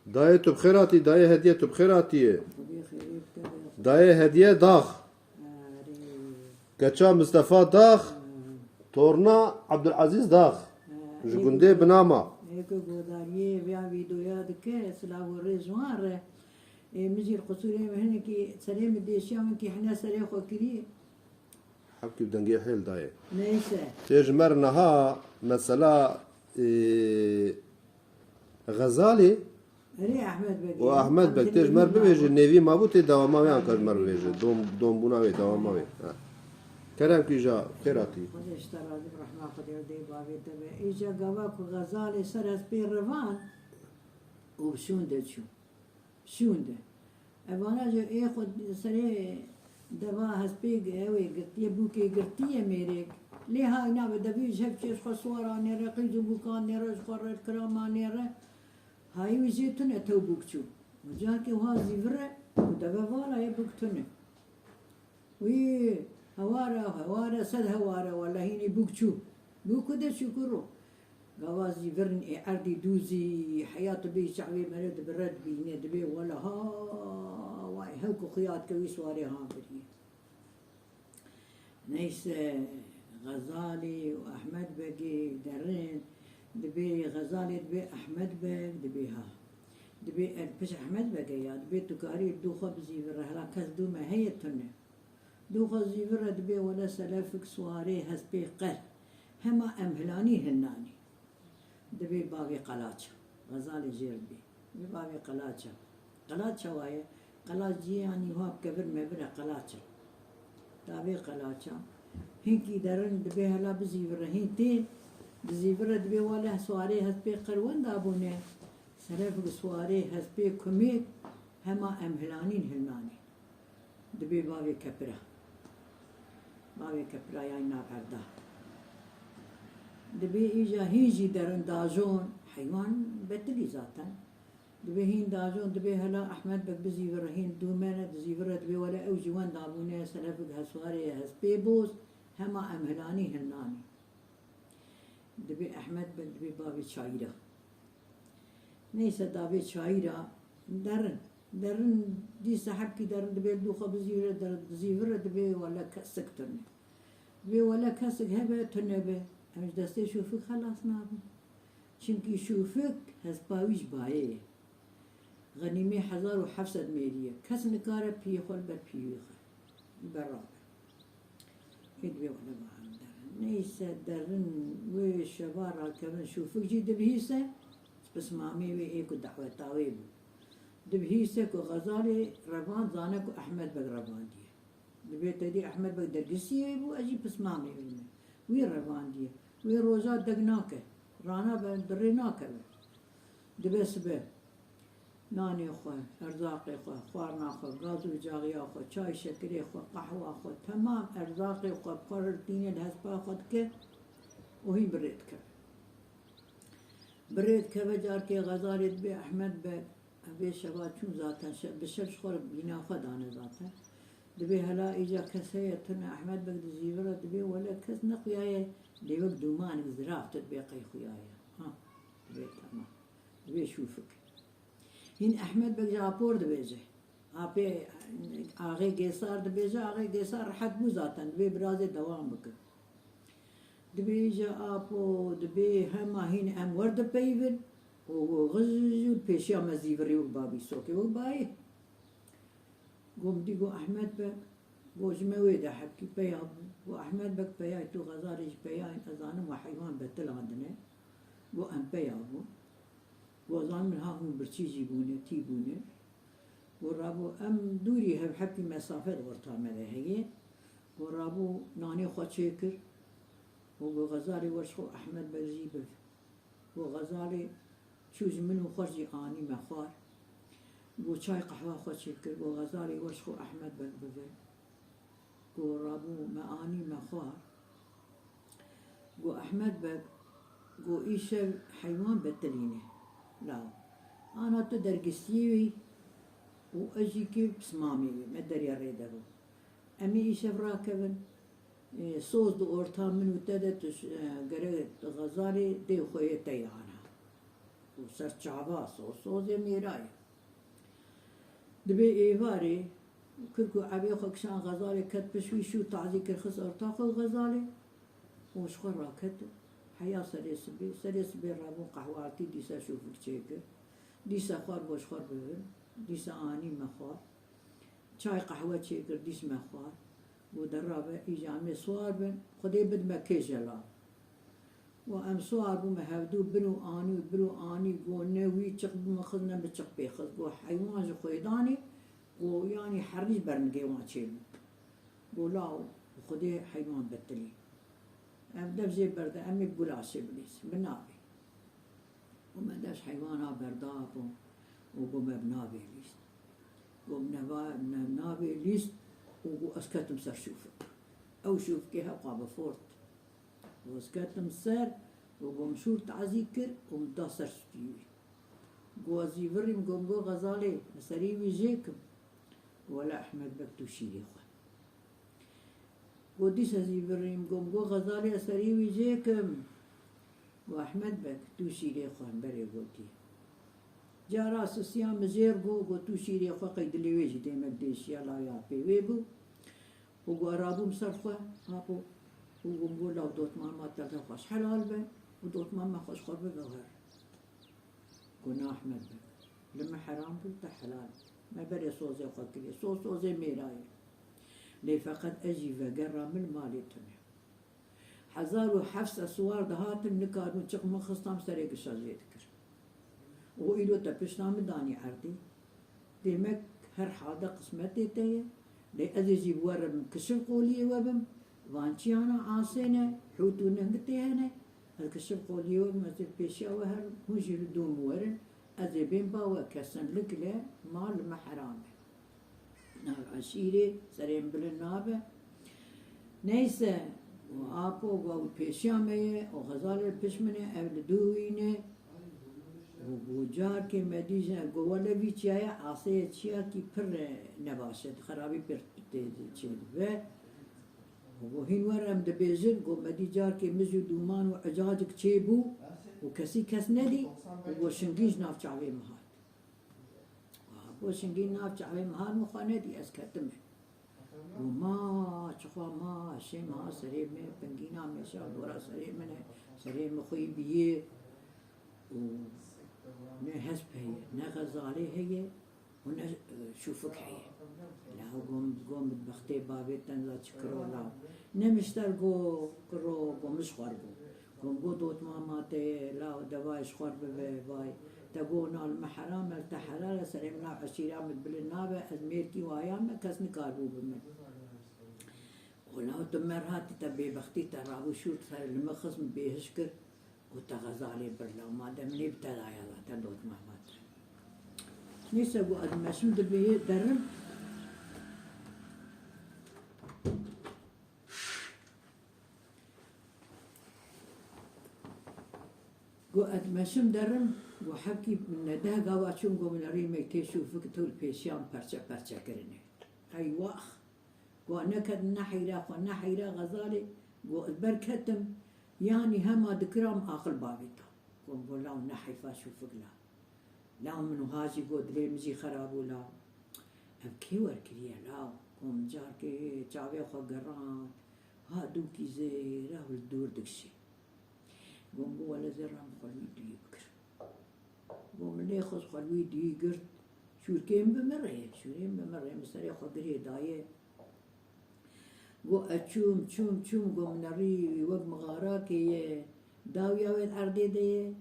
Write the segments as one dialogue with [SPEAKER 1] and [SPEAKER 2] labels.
[SPEAKER 1] داية بخيراتي داية هدية بخيراتي داية هدية داخ كتشا مصطفى داخ تورنا عبد العزيز داخ جوندي بناما
[SPEAKER 2] هيك غوداريه بيا فيديوهات دك سلاو ريزوار مزير قصوري هنكي سلام الديشيا منكي حنا سري خو كري
[SPEAKER 1] حبكي بدنجي حيل داية
[SPEAKER 2] ليس
[SPEAKER 1] تجمرنها مثلا غزالي
[SPEAKER 2] ري احمد بقي
[SPEAKER 1] واحمد بك تجمر ببيجي النيفي ما بوتي دواماوي ان كجمر ببيجي دوم بوناوي دواماوي كلام كي جا خيراتي
[SPEAKER 2] خذ اشترى برحمه خذ يدي بابي تبع اجا قواك غزالي سرس بيرفان وبشون دشو شون ده اوانا جو اخذ سري دوا هسبيق اوي قرتيه بوكي قرتيه ميريك ليه هاي نابه دبيج هبشيش خسوارا نيرا قيزو بوكان نيرا شخرت كراما نيرا هاي وزيتون تو بوكشو وجاكي وها زيفره ودبا فالا يبوكتونه وي هوارا سد هوارا ولا هيني بوكشو بوكو ده شكرو غوازي فرن عردي دوزي حياة بي شعبي مرد برد بي ندبي ولا ها واي هوكو خياط كويس واري هامبري نيس غزالي واحمد بقي درين دبي غزالي دبي احمد بق دبي ها دبي بش احمد بقي يا دبي تكاري دو خبزي فرهلا كز دو ما هي تنه دو خبزي فر دبي ولا سلافك سواري هسبي قر هما امهلاني هناني دبي بابي قلاچا غزالي جيربي بابي قلاچا وايه قلاچ يعني هو كبر مبر قلاچا تابي قلاچا هيكي درن دبي هلا بزيفر هيتين بزيفر دبي ولا سواري هسبي قروان دابونه سلف سواري هسبي كميت هما امهلانين هلاني دبي بابي كبرا يعني نابردا دبي إيجا هيجي درن داجون حيوان بتلي ذاتا دبي هين داجون دبي هلا أحمد بك بزيفر هين دومانة بزيفر دبي ولا أوجي وان دابونه سلفك هسواري هسبيبوس هما أمهلاني هناني دبي أحمد بك دبي بابي شايرة نيسا دابي شايرة درن دي سحب كي درن دبي دوخة بزيفر درن بزيفر دبي ولا كسك تنه دبي ولا كسك هبه تنه همش دسته شوفك خلاص نابو چونكي شوفك هسباويش بايه غنيمي 1700 ميريه كس نكاره بيخول بر بيخه برابر كدبي ولا بعد نيسا درن وشبارا كمان شوفك جي دبهيسه بس مامي وي ايكو دعوه تاويبو دبهيسه كو غزالي ربان زانك احمد بك ربان دي دبي تدي احمد بك درقسي بو اجي بس مامي وي ربان دي وی روزا دگناکه رانا به دری ناکه دبی سبه نانی خو ارزاق خو خوارنا خو گازو جاغیا خو چای شکری خو قهوه خو تمام ارزاق خو قرر دینه دهسپا خود که وهی برید که بجار که غزارید به احمد به به شبا چون ذاتن بشرش خور بینا خدانه ذاتن دبي هلا إجا كسيتنا أحمد بقد زيورة دبي ولا كس نقياية ليوك دومان زراف تطبيقي خياية ها دبي تمام دبي شوفك هين أحمد بقد جابور دبيجه أبي آغي جيسار دبيجه آغي جيسار حد مزاتن دبي برازي دوام بك دبي إجا أبو دبي هما هين أمور دبيفن وغزو بيشيا مزيوري وبابي سوكي وباي قوم ديقو أحمد بك بوج مويدة حبكي بيا وأحمد بك بيا تو غزاريش بيا أزانم وحيوان بتل عندنا بو أم بيا بو أزان من هاهم برشي جيبونه تيبونه ورابو أم دوري هب حبكي مسافة ورطا ملاهية ورابو ناني خو شكر وغزاري ورشخو أحمد بك جيبه وغزاري شوز منو خرجي آني مخار بو چای قهوه خو شکر بو غزالی وشخو احمد بگبه بو رابو معانی مخوار بو احمد بگ بو ایش حیوان بتلینه لا انا تو درگستیوی و اجی که بسمامی مدر یریده بو امی ایش راکبن صوت دو ارتا منو تده گره غزالی دی خویه تیانا وسر چاباس و سوز میرای دبي إيفاري كلكو عبي خكشان غزالي كت بشوي شو تعزي كرخص أرتاخ الغزالي ومش خرا كت حياة سريس بي رابو قهواتي ديسا شوفك تشيكر ديسا خوار بوش خوار ببن ديسا آني مخوار چای قهوه تشيكر ديس مخوار ودرابة إيجامي سوار بن خدي بد ما كيجلا وأم سوار بو مهودو بنو آني قولنا وي تشق بمخزنا بتشق بيخز قو حيوان جو خويداني ويعني حريج برنقي واتشيل قولاو وخدي حيوان بتلي أم دبزي برد أمي بقولاشي بليس بنابي وما داش حيوانا برداب وقوم بنابي ليس قوم نابي ليس وقو أسكتم سر شوفك أو شوف كيها قابة فورت واسكتم سر وقوم شور تعذيكر ومداسر ستيوي قوازي فريم قوم قو غزالي سريوي جيكم ولا أحمد بكتو شيري خوان وديس هزي فريم قوم قو غزالي سريوي جيكم وأحمد بكتو شيري خوان بري قوتي جا راس السيام زير قو تو شيري خوا قيد اللي ويجي ديمك ديش يلا يا بي ويبو وقو رابو مسرخوا هابو وقوم قول لو دوت ماما تلتا خوش حلال بن ودوت ماما خوش خور بغهر قلنا أحمد بك لما حرام بلتا حلال ما بري صوزي وقتلي صوزي ميراي لي فقد أجي فقرى من مالي تنه حزارو حفص أسوار دهات النكار وشق من خصام سريق الشاجي ذكر وإلو تبشنا مداني عردي ديمك هر حادة قسمتي تيه لي أزيجي بورم كشف قولي وبم وانشيانا عاصينا حوتو نهنتيهنا الكشف قولي وبم أزيل بيشيا وهر هوجي لدوم ورن أزي بين باوا كسن لكلا مال محرامه نار عشيري سرين بالنابه نيسا وآبو وو بيشيامه وغزالي بشمنه أول دوينه وجار کے مدیجا گوالا بھی چایا آسے چیا کی پھر نباشد خرابی پر چید و هینوار ام دبیزن گو مدیجار کے مزو دومان و عجاجک چیبو و کسی کس ندی و شنگیج ناف چاوی مهار و شنگیج ناف چاوی مهار مخانه دی از کتمه و ما چخوا ما شی ما سری میں پنگینا میں شا دورا سری میں سری مخوی بیه و نه حسب هي نه غزالي هي ونا شوفك هي لا قوم بختي بابي تنزا تشكرو لا نمشتر قو مش خربو قوم دوت ماماتي لا دواي شخور باي تقونا المحرام التحلال سلمنا عشيرة من بالنابة أزميرتي وأيام كاس نكاربو بمن ولا تمر هاتي تبي بختي ترابو شو المخصم بيهشكر وتغزالي برلا وما دمني بتلا يلا تدوت مهمات نيسا قو أدمشم دبيه درم قو أدمشم درم وحكي من ده قواتشون قو من ريمي تشوفك تول بيشيان برشا كرني هاي واخ قو نكد نحيرا غزالي قو بركتم يعني هما دكرام آخر بابيتا قوم بولاو نحيفا شوفك لا منو هاجي قود لي مجي خرابو لا أبكي وركريا لا قوم جاركي چاوي خو قران ها دوكي زيرا والدور دكشي قوم بو ولا زرام خلوي دي بكر قوم لي خص خلوي دي قرد شوركين بمرة مستري خو قريه دايه قو أشوم قو منري وق مغاراكي داويا وين أردي دي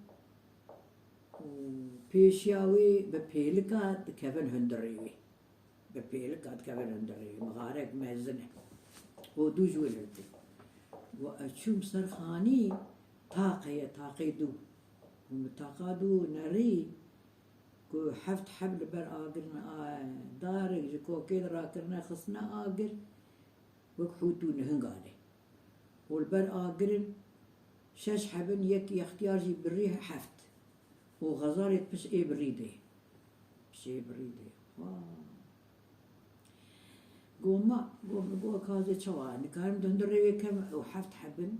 [SPEAKER 2] وبيشياوي ببيلكات كيفن هندريوي مغارك مازنه ودوج ولدي قو أشوم سرخاني طاقي دو ومتاقادو نري قو حفت حبل بر آقرنا دارك جكو كيد راكرنا خصنا آقر وكحوتو نهنغاني والبر آقرن شاش حبن يك اختياري بريها حفت وغزارة بس ايه بريده قوم كازي شوان كارم دندري كم وحفت حبن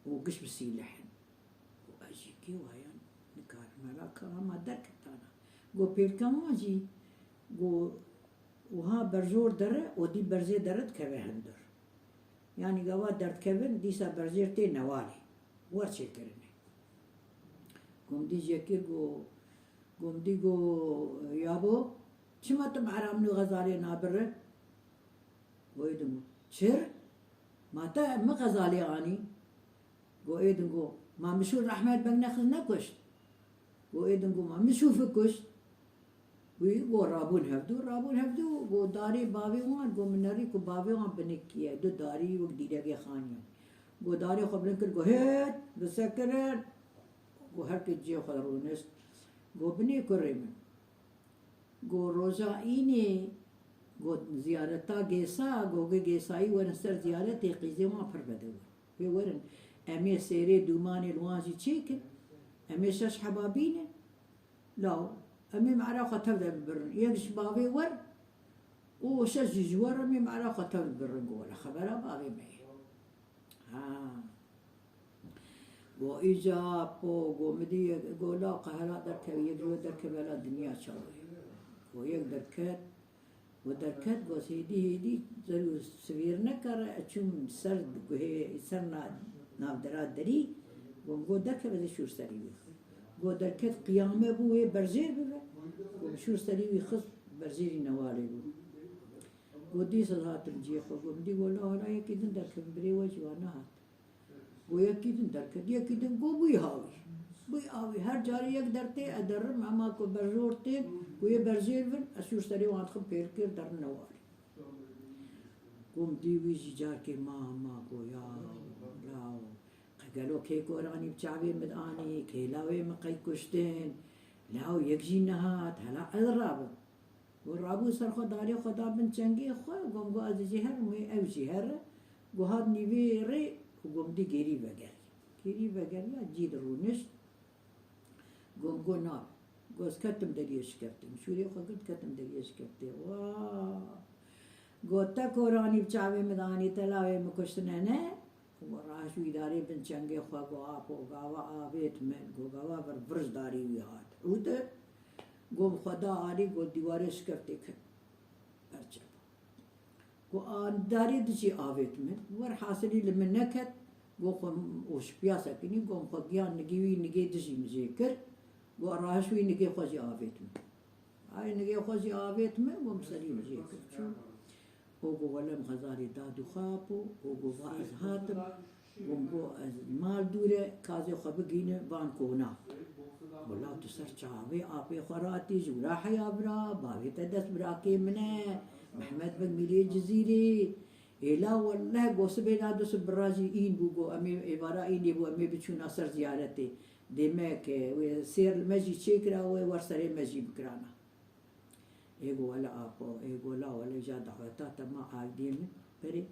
[SPEAKER 2] وقش بسيلحن واجي كي وهايان نكار ملاك ما دركت أنا قو بيركم واجي قو وها برزور دره ودي برزي درد كبه هندر يعني قوا درد كبن ديسا برزير تي نوالي ورشي كرني قوم دي جاكير قوم دي قو يابو شما تم عرامني غزالي نابره ويدمو شر ما تا ما غزالي اني قو ايدن قو ما مشور رحمت بن نخز نكشت قو ايدن قو ما مشوف كشت ويقو رابون هفدو قو داري بابي وان قو مناري كو بابي وان بنكيه دو داري وقديدا كي خانيا قو داري خبرن كر قو هيت بسكرن قو هركت جي خضرونست قو بني كريمن قو روزا إيني قو زيارتا جيسا قو جيساي ورنستر زيارتي قيزي وان پر بدو في ورن أمي سيري دوماني الوانجي تشيكن أمي شاش حبابين لا أمي معرفة تبدأ بالبرن يكش بابي ور وشاش جوار أمي معرفة تبدأ بالبرن ولا خبرها بابي معي قو إيجاب قو مدي قو لا قهلا دركب يجو دركب على الدنيا شاوي قو يك دركت ودركت قو سيدي هيدي زلو سوير نكر أشوم سرد قو هي سرنا نافدرات دري قو دركب هذا شو سريوي قو دركت قيامه بو هي برزير ببه قو شو سريوي خص برزيري نوالي بو قو دي صدات الجيخ قو مدي قو لا لا يكيدن دركب بري وجوانا هات قو يكيدن دركت يكيدن قو بوي هاوي هر جاري يك درتي أدرم أما كو برزورتي قو يبرزير بن أشور سري وانتخم بيركير در نوالي قو مدي ويجي جاركي ما قو يا لاو قالوا كيكو راني بشعبي مداني كيلاوي مقاي كشتين لاو يكجي نهات هلا الرابو والرابو سر خداري خدا بن چنگي خو قوم قو از جهر مي او جهر قو هاد نيويري وقوم دي گيري بگري جيد رونش قوم قو نار قوز كتم دريش كفتم شوري خو قلت كتم دريش كفتم واه قو تاكو راني بشعبي مداني تلاوي مكشتنانه وراشو إداري بن چنگي خوا قو آپو غاوا آبيت من قو غاوا بر برز داري ويهات عوده قوم خدا آري قو ديواري شكفتي كن برچب قو آن داري دشي آبيت من ور حاصلي لمن نكت قو خو وش بياسا كني قوم خو گيان نگيوي نگي دشي مجيكر قو راشوي نگي خوزي آبيت من هاي نگي خوزي آبيت من قوم سري مجيكر شو وقو ولم غزالي دادو خابو وقو واعز هاتم وقو مال دوره كازي خبقينه بانكونا والله تسر چاوي آبي خراتي جورا حيابرا باوي تدس براكي منه محمد بن ميلي جزيري إلا والله قو سبينا دو سبراجي إين بوغو أمي إبارا إيني بو أمي بچون أسر زيارتي ديمك سير المجي چيكرا ورسري مجي بكرانا ايغو ولا ابو ايغو لا ولا جا دعوتا تما عايدين بري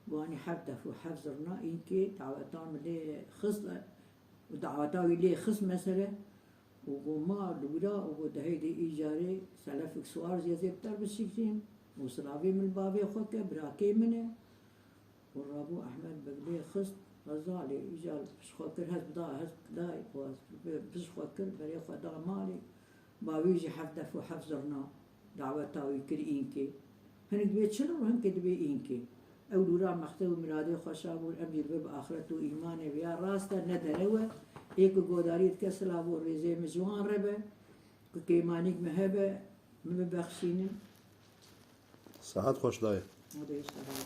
[SPEAKER 2] واني حبته وحفظرنا إنكي دعوتان ملي خصلة ودعوتا ولي خص مثلا وما لولا وده هيدي إيجاري سلفك سوار زيادة بالشكتين وصلابي من البابي خوكا براكي منه والرابو أحمد بقلي خص غزالي إيجار بش خوكر هز بدا هز داي بش خوكر بري خدا مالي باويجي حفظه وحفظرنا دعوتا ويكر إنكي هنك بيت شنو وهم كدبي إنكي أولورا مختو مرادي خشاب والأمير بب آخرته إيمانه بيا راستا ندنوه إيكو قوداريت كسلاب ورزي مزوان ربه كيمانيك مهبه مبخشينه
[SPEAKER 1] صحات خوش داي
[SPEAKER 2] هذا يشتغل